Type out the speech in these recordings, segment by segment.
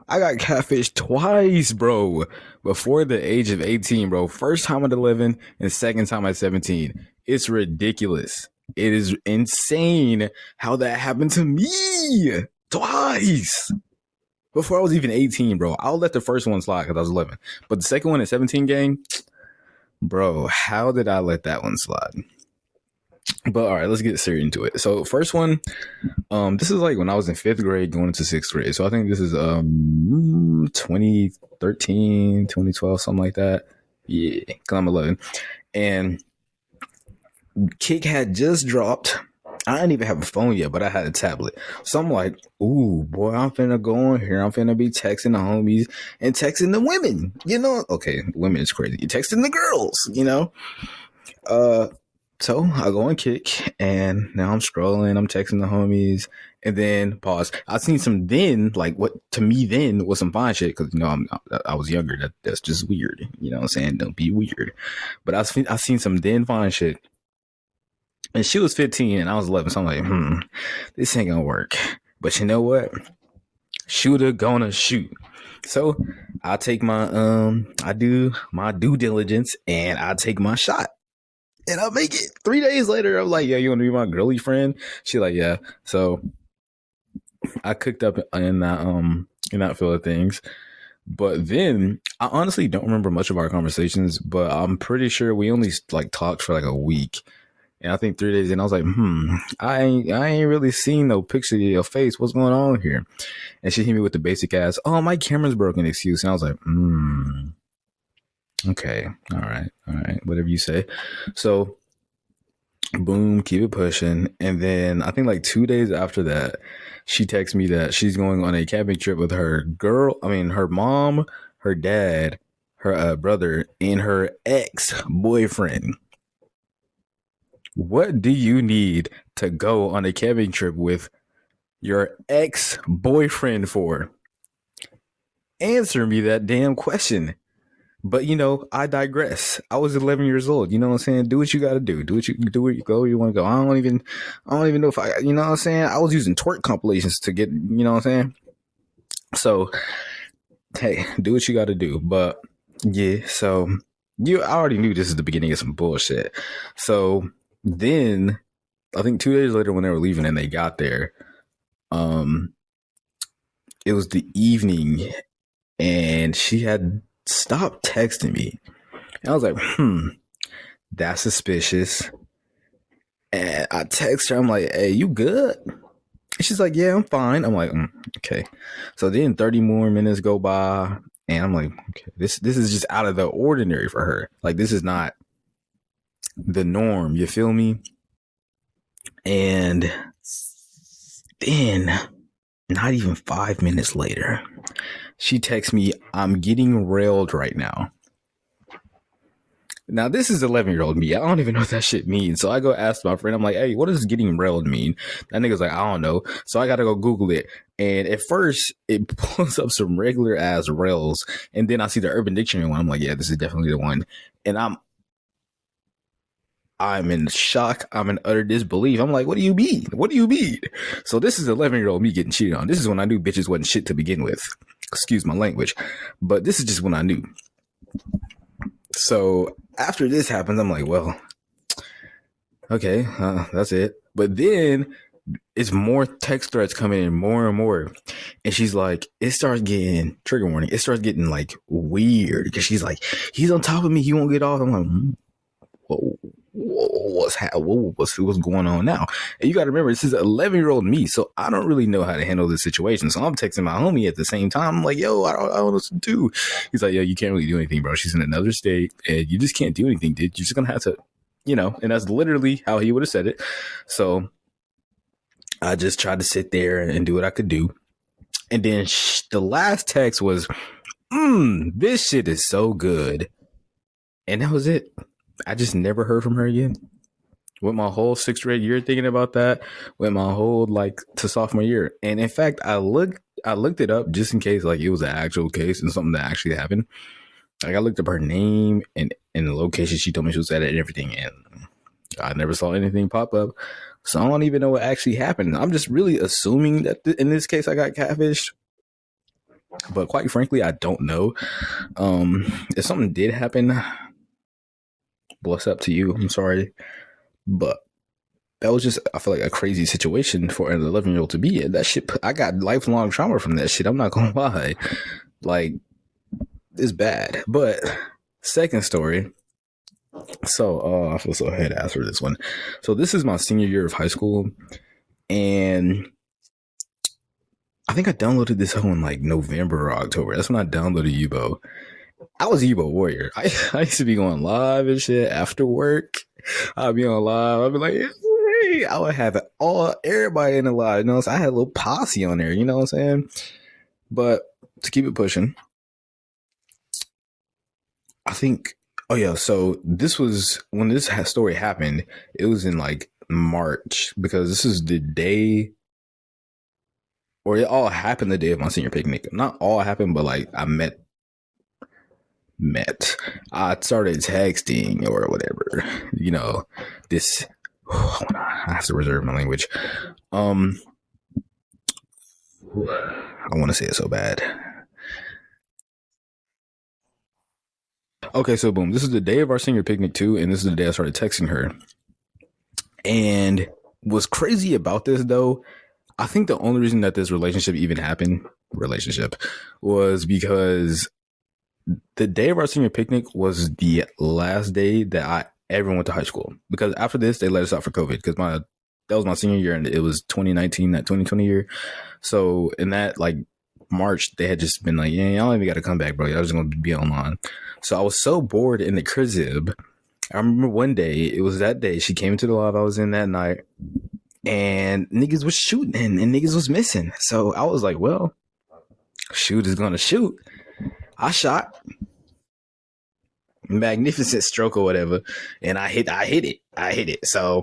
I got catfished twice, bro. Before the age of 18, bro. First time at 11 and second time at 17. It's ridiculous. It is insane how that happened to me twice. Before I was even 18, bro. I'll let the first one slide because I was 11. But the second one at 17 gang, bro, how did I let that one slide? But all right, let's get straight into it. So first one, this is like when I was in fifth grade going into sixth grade. So I think this is 2013, 2012, something like that. Yeah, because I'm 11. And Kick had just dropped. I didn't even have a phone yet, but I had a tablet. So I'm like, ooh, boy, I'm finna go on here. I'm finna be texting the homies and texting the women. You know, okay, women is crazy. You're texting the girls, you know? Uh, so I go on Kick, and now I'm scrolling. I'm texting the homies, and then pause. I seen some then, like what to me then was some fine shit because I was younger. That's just weird. You know what I'm saying? Don't be weird. But I seen some then fine shit, and she was 15 and I was 11. So I'm like, this ain't gonna work. But you know what? Shooter gonna shoot. So I take I do my due diligence and I take my shot. And I make it. 3 days later, I'm like, yeah, you want to be my girly friend? She like, yeah. So I cooked up in that field of things. But then I honestly don't remember much of our conversations, but I'm pretty sure we only like talked for like a week. And I think 3 days in, I was like, I ain't really seen no picture of your face. What's going on here? And she hit me with the basic ass, oh, my camera's broken excuse. And I was like, okay, all right, whatever you say. So boom, keep it pushing. And then I think like 2 days after that, she texts me that she's going on a camping trip with her mom, her dad, her brother, and her ex-boyfriend. What do you need to go on a camping trip with your ex-boyfriend for? Answer me that damn question. But I digress. I was 11 years old. You know what I'm saying? Do what you got to do. Do what you do. Where you go. Where you want to go. I don't even know if I. You know what I'm saying? I was using twerk compilations to get. You know what I'm saying? So, hey, do what you got to do. But yeah, so I already knew this is the beginning of some bullshit. So then, I think 2 days later when they were leaving and they got there, it was the evening, and she had stopped texting me. And I was like, that's suspicious. And I text her, I'm like, hey, you good? And she's like, yeah, I'm fine. I'm like, okay. So then 30 more minutes go by, and I'm like, okay, this is just out of the ordinary for her. Like, this is not the norm. You feel me? And then, not even 5 minutes later, she texts me, I'm getting railed right now. Now, this is 11-year-old me. I don't even know what that shit means. So I go ask my friend, I'm like, hey, what does getting railed mean? That nigga's like, I don't know. So I got to go Google it. And at first, it pulls up some regular ass rails. And then I see the Urban Dictionary one. I'm like, yeah, this is definitely the one. And I'm in shock. I'm in utter disbelief. I'm like, what do you mean? What do you mean? So this is 11-year-old me getting cheated on. This is when I knew bitches wasn't shit to begin with. Excuse my language. But this is just when I knew. So after this happens, I'm like, well, okay, that's it. But then it's more text threats coming in more and more. And she's like, it starts getting, trigger warning, it starts getting like weird. Because she's like, he's on top of me. He won't get off. I'm like, whoa. What's going on now? And you got to remember, this is 11-year-old me, so I don't really know how to handle this situation. So I'm texting my homie at the same time. I'm like, yo, I don't know what to do. He's like, yo, you can't really do anything, bro. She's in another state, and you just can't do anything, dude. You're just gonna have to, and that's literally how he would have said it. So I just tried to sit there and do what I could do. And then the last text was, this shit is so good. And that was it. I just never heard from her again. Went my whole sixth grade year thinking about that. Went my whole to sophomore year. And in fact, I looked it up just in case it was an actual case and something that actually happened. I looked up her name and the location she told me she was at and everything, and I never saw anything pop up. So I don't even know what actually happened. I'm just really assuming that in this case I got catfished. But quite frankly, I don't know. If something did happen, bless up to you. I'm sorry, but that was just, I feel like, a crazy situation for an 11-year-old to be in. That shit, I got lifelong trauma from that shit. I'm not gonna lie. Like, it's bad. But second story. So, I feel so head ass for this one. So this is my senior year of high school, and I think I downloaded this in like November or October. That's when I downloaded Yubo. I was a Yubo warrior. I used to be going live and shit after work. I'd be on live. I'd be like, hey, I would have everybody in the live. You know, so I had a little posse on there. You know what I'm saying? But to keep it pushing, I think. Oh yeah. So this was when this story happened. It was in like March, because this is the day, or it all happened the day of my senior picnic. Not all happened, but like I met. I started texting or whatever. You know, this. I have to reserve my language. I want to say it so bad. Okay, so boom. This is the day of our senior picnic too, and this is the day I started texting her. And what's crazy about this though, I think the only reason that this relationship even happened, was because the day of our senior picnic was the last day that I ever went to high school. Because after this, they let us out for COVID, because that was my senior year, and it was 2019, that 2020 year. So in that like March, they had just been like, yeah, y'all even got to come back, bro. Y'all just going to be online. So I was so bored in the crib. I remember one day, it was that day, she came into the live I was in that night, and niggas was shooting and niggas was missing. So I was like, well, shoot is going to shoot. I shot. Magnificent stroke or whatever, and I hit it. So,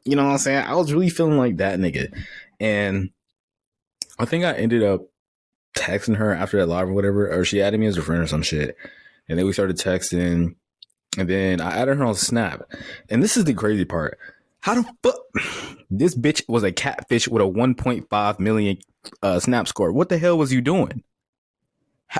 you know what I'm saying? I was really feeling like that nigga. And I think I ended up texting her after that live or whatever, or she added me as a friend or some shit. And then we started texting, and then I added her on Snap. And this is the crazy part. How the fuck? This bitch was a catfish with a 1.5 million Snap score. What the hell was you doing?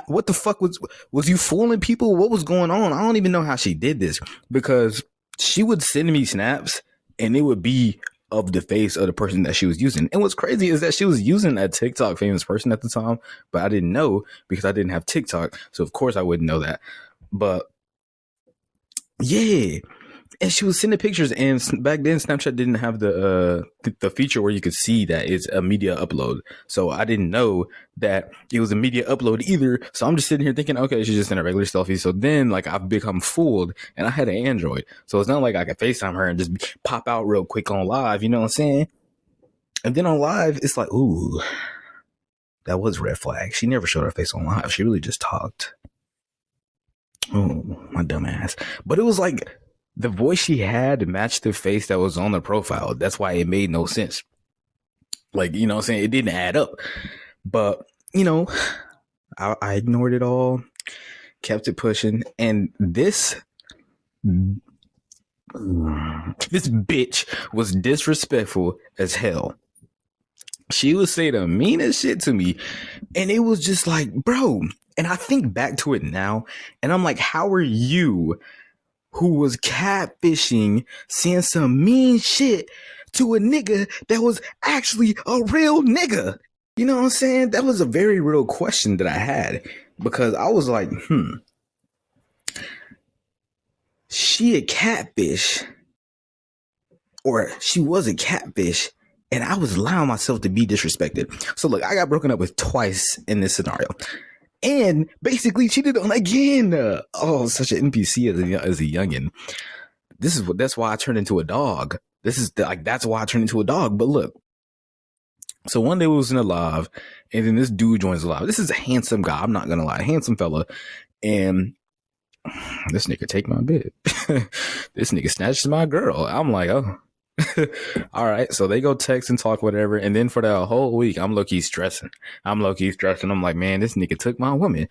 What the fuck was you fooling people? What was going on? I don't even know how she did this, because she would send me snaps and it would be of the face of the person that she was using. And what's crazy is that she was using a TikTok famous person at the time, but I didn't know because I didn't have TikTok. So of course I wouldn't know that. But yeah. And she was sending pictures, and back then Snapchat didn't have the feature where you could see that it's a media upload. So I didn't know that it was a media upload either. So I'm just sitting here thinking, okay, she's just in a regular selfie. So then like I've become fooled, and I had an Android. So it's not like I could FaceTime her and just pop out real quick on live, you know what I'm saying? And then on live, it's like, ooh, that was red flag. She never showed her face on live. She really just talked. Oh, my dumb ass. But it was like, the voice she had matched the face that was on the profile. That's why it made no sense. Like, you know what I'm saying? It didn't add up. But, you know, I ignored it all, kept it pushing. And this bitch was disrespectful as hell. She would say the meanest shit to me. And it was just like, bro. And I think back to it now, and I'm like, how are you, who was catfishing, saying some mean shit to a nigga that was actually a real nigga? You know what I'm saying? That was a very real question that I had, because I was like, she a catfish, or she was a catfish, and I was allowing myself to be disrespected. So look, I got broken up with twice in this scenario. And basically cheated on again. Oh, such an NPC as a youngin. That's why I turned into a dog. That's why I turned into a dog. But look, so one day we was in a live, and then this dude joins the live. This is a handsome guy. I'm not gonna lie, handsome fella. And this nigga take my bit. This nigga snatches my girl. I'm like, oh. All right, so they go text and talk whatever, and then for that whole week I'm low-key stressing. I'm like, man, this nigga took my woman.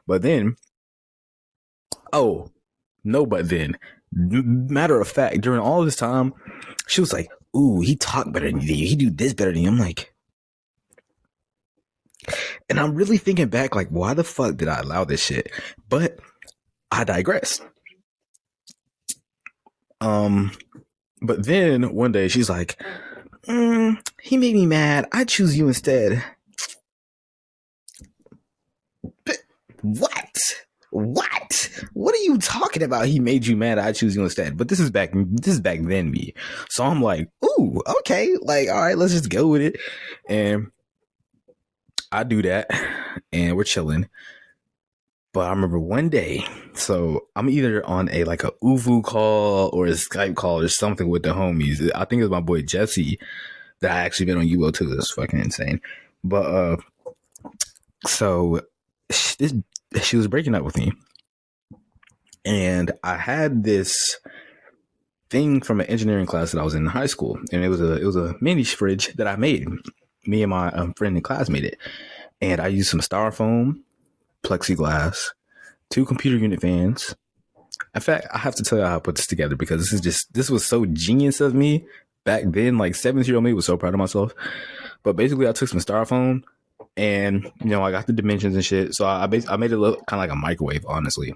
But then, matter of fact, during all this time, she was like, ooh, he talk better than you, he do this better than you. I'm like, And I'm really thinking back, like, why the fuck did I allow this shit? But I digress. But then one day she's like, he made me mad. I choose you instead. What? What are you talking about? He made you mad. I choose you instead. But this is back then me. So I'm like, ooh, okay. Like, all right, let's just go with it. And I do that and we're chilling. But I remember one day, so I'm either on a UVU call or a Skype call or something with the homies. I think it was my boy Jesse that I actually been on UO too. That's fucking insane. But so she was breaking up with me, and I had this thing from an engineering class that I was in high school, and it was a mini fridge that I made. Me and my friend in class made it, and I used some styrofoam, plexiglass, 2 computer unit fans. In fact, I have to tell you how I put this together because this was so genius of me back then. Like 17-year-old me was so proud of myself. But basically, I took some styrofoam and I got the dimensions and shit. So I made it look kind of like a microwave, honestly.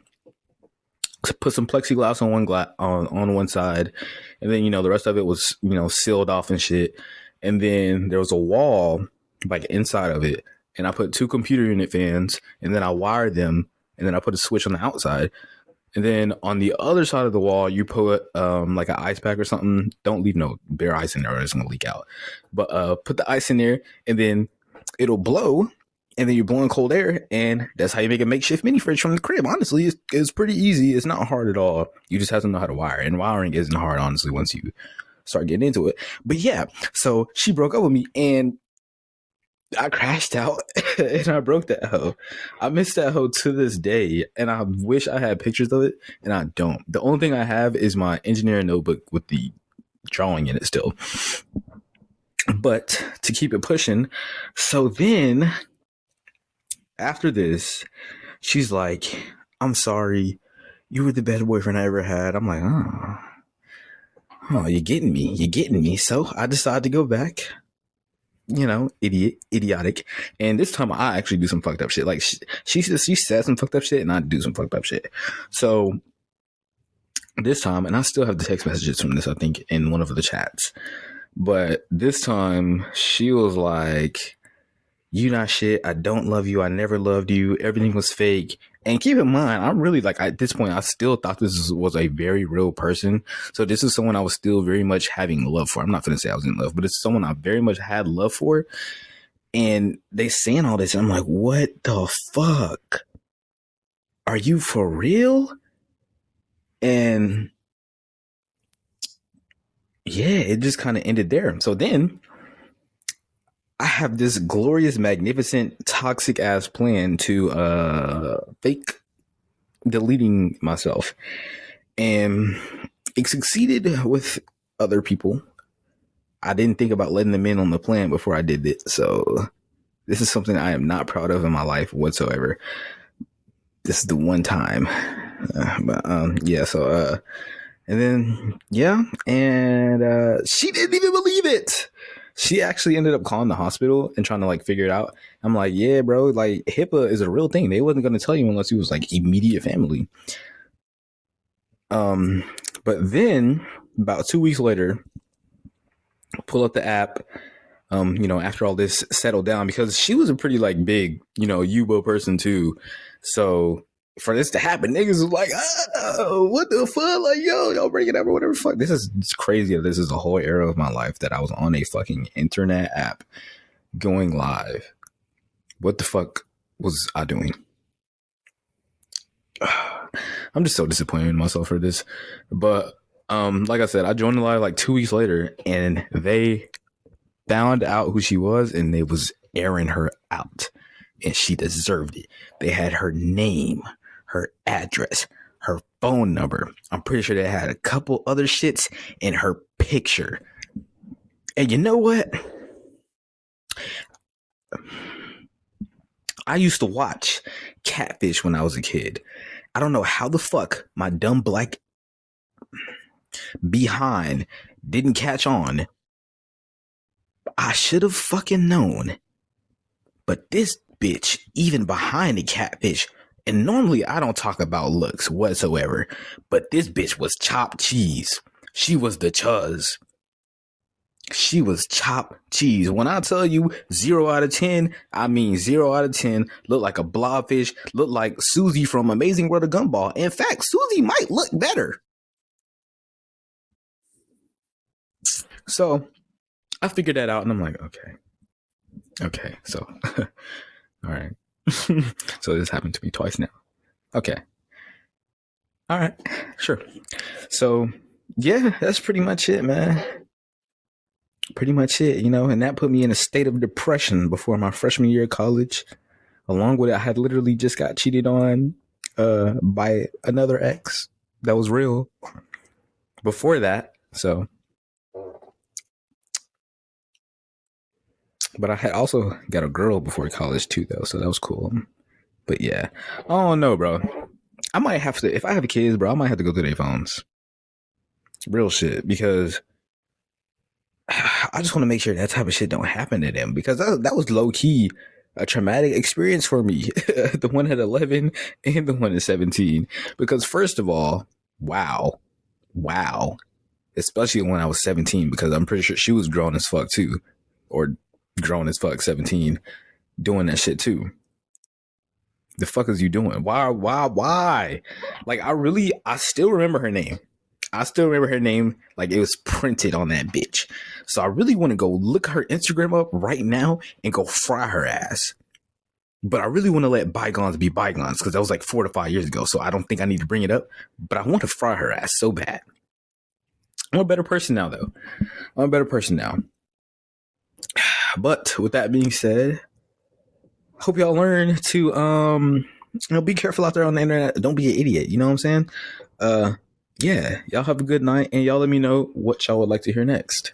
Put some plexiglass on one side, and then the rest of it was sealed off and shit. And then there was a wall like inside of it, and I put 2 computer unit fans, and then I wired them, and then I put a switch on the outside. And then on the other side of the wall, you put like an ice pack or something. Don't leave no bare ice in there or it's going to leak out. But put the ice in there, and then it'll blow, and then you're blowing cold air, and that's how you make a makeshift mini fridge from the crib. Honestly, it's pretty easy. It's not hard at all. You just have to know how to wire. And wiring isn't hard, honestly, once you start getting into it. But yeah, so she broke up with me, and I crashed out and I broke that hoe. I miss that hoe to this day, and I wish I had pictures of it, and I don't. The only thing I have is my engineering notebook with the drawing in it still. But to keep it pushing, so then after this, she's like, I'm sorry, you were the best boyfriend I ever had. I'm like, oh, you're getting me. So I decided to go back. Idiotic. And this time I actually do some fucked up shit. Like she said some fucked up shit, and I do some fucked up shit. So this time, and I still have the text messages from this, I think, in one of the chats. But this time she was like, you not shit. I don't love you. I never loved you. Everything was fake. And keep in mind, I'm really at this point, I still thought this was a very real person. So this is someone I was still very much having love for. I'm not going to say I was in love, but it's someone I very much had love for. And they saying all this, and I'm like, what the fuck? Are you for real? And yeah, it just kind of ended there. So then I have this glorious, magnificent, toxic ass plan to fake deleting myself. And it succeeded with other people. I didn't think about letting them in on the plan before I did it. So this is something I am not proud of in my life whatsoever. This is the one time. Yeah, so and then and she didn't even believe it. She actually ended up calling the hospital and trying to figure it out. I'm like, yeah, bro, HIPAA is a real thing. They wasn't going to tell you unless you was immediate family. But then about 2 weeks later, pull up the app, after all this settled down, because she was a pretty big, Yubo person too. So for this to happen, niggas was like, oh, what the fuck? Y'all break it up or whatever. Fuck, it's crazy. This is a whole era of my life that I was on a fucking internet app going live. What the fuck was I doing? I'm just so disappointed in myself for this. But like I said, I joined the live 2 weeks later, and they found out who she was, and they was airing her out, and she deserved it. They had her name, her address, her phone number. I'm pretty sure they had a couple other shits in her picture. And you know what? I used to watch Catfish when I was a kid. I don't know how the fuck my dumb black behind didn't catch on. I should have fucking known. But this bitch even behind the catfish. And normally I don't talk about looks whatsoever, but this bitch was chopped cheese. She was the chuz. She was chopped cheese. When I tell you 0 out of 10, I mean 0 out of 10. Looked like a blobfish. Looked like Susie from Amazing World of Gumball. In fact, Susie might look better. So I figured that out and I'm like, okay. So, all right. So this happened to me twice now. Okay. All right. Sure. So yeah, that's pretty much it, man. Pretty much it, and that put me in a state of depression before my freshman year of college. Along with it, I had literally just got cheated on by another ex that was real before that. So, but I had also got a girl before college too, though. So that was cool. But yeah, oh no, bro. I might have to, if I have kids, bro, I might have to go through their phones. Real shit, because I just want to make sure that type of shit don't happen to them, because that was low key a traumatic experience for me. The one at 11 and the one at 17. Because first of all, wow. Especially when I was 17, because I'm pretty sure she was grown as fuck too. Or grown as fuck 17, doing that shit too. The fuck is you doing? Why? Like, I still remember her name. Like it was printed on that bitch. So I really want to go look her Instagram up right now and go fry her ass. But I really want to let bygones be bygones, because that was like 4 to 5 years ago. So I don't think I need to bring it up. But I want to fry her ass so bad. I'm a better person now, though. But with that being said, hope y'all learn to be careful out there on the internet. Don't be an idiot. You know what I'm saying? Yeah, y'all have a good night, and y'all let me know what y'all would like to hear next.